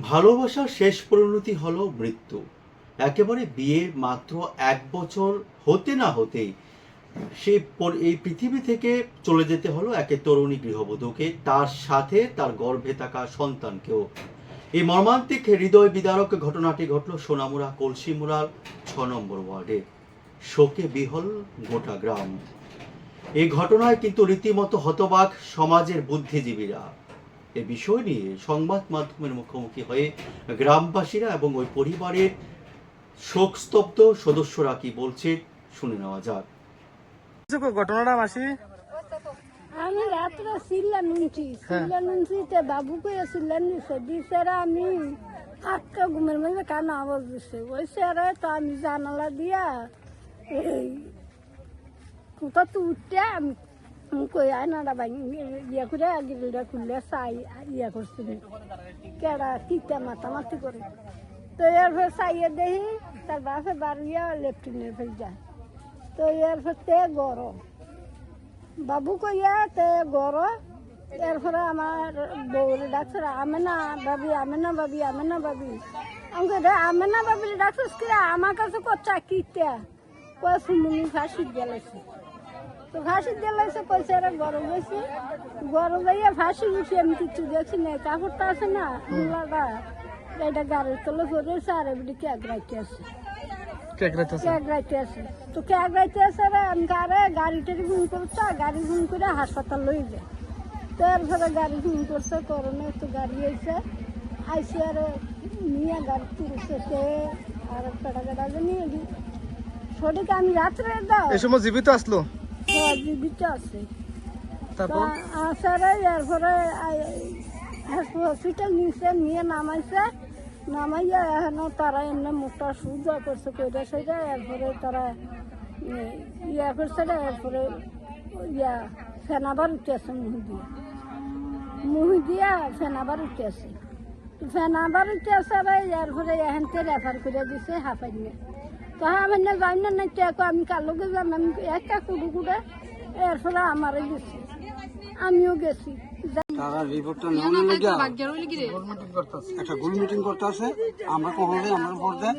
ভালোবাসার শেষ পরিণতি হলো মৃত্যু। একেবারে বিয়ের মাত্র 1 বছর হতে না হতেই সে এই পৃথিবী থেকে চলে যেতে হলো একে তরুণী গৃহবধূকে, তার সাথে তার গর্ভে থাকা সন্তানকেও। এই মর্মান্তিক হৃদয় বিদারক ঘটনাটি ঘটল সোনামুড়া কলসিমুড়ার 6 নম্বর ওয়ার্ডে। শোকে বিহল গোটা গ্রাম। এই ঘটনায় কিন্তু রীতিমতো হতবাক সমাজের বুদ্ধিজীবীরা। এ বিষয় নিয়ে সংবাদ মাধ্যমের মুখোমুখি হয়ে গ্রামবাসীরা এবং ওই পরিবারের শোকস্তব্ধ সদস্যরা কি বলছে শুনে নেওয়া যাক। ঘটনাটা মাসি, আমি রাত্রে সিল্লা নুনছি বাবু কয়ে সিল্লা নিছে দিছেরা আমি আটকা ঘুমের মধ্যে কানা আওয়াজ দিছে ওই সেরে তো আমি জানালা দিয়া এই কোথা তো উঠতে আমি কই আয়নাটা ইয়ে করে গিলটা খুললে চাই ইয়ে করছি কেডা টিকা মাতামাতি করে তো এরপর চাইয়ে দেখি তার বাসে বাড়িয়া লেফটিনের ফেল যায়। তো এরপর তে গরম বাবু কইয়া তে গরো। এরপরে আমার বউরে ডাকছে আমেনা ভাবি আমেনা ভাবি আমেনা ভাবি। আমাকে আমেনা ভাবি ডাকছিস কি আমার কাছে কচ্ছা কিটা কয় সুমুনি ফাঁসি গেলেছে। তো ফাঁসি গেলেছে কইছে এরা গরম হয়েছে গরম যাইয়া ফাঁসি উঠি আমি কিছু দেখছি না কাপড়টা আছে না লাগা এটা গাড়ির তলে করেছে আর এমনি কেক রাখতে আছে কেক রাখতে আছে। তো কেক রাখতে আছে রে আমি গাড়িটা গুণ করছে গাড়ি গুণ করে হাসপাতাল লই যায়। তো এরপরে গাড়ি গুণ করছে করোনা তো গাড়ি আইসে আর নিয়ে গাড়ি তুলছে আর পেটা নিয়ে দিই সঠিক আমি রাত্রে দাও এই সময় জীবিত আসলো জীবিত আছে তারপর আসারে এরপরে হসপিটাল নিয়ে নামাইছে নামাইয়া এখন তারা এমনি মুখটা সুজা করছে কইরা সেটা এরপরে তারা ইয়া করছে এরপরে ইয়া ফেনাবার উঠেছে মুহি দিয়া ফেনাবার উঠেছে ফেনাবার উঠেছে এরপরে এখানকে রেফার করে দিছে হাফাইনে। তো হাফাইনে যাই না টেকো আমি কালোকে যাম আমি একটা কুড়ু কুড়ে এরপরে আমারই গেছি আমিও গেছি। তারা রিপোর্টটা নেওয়ার লেগে একটা গোল মিটিং করতে আছে আমরা কখন আমরা ভোট দেয়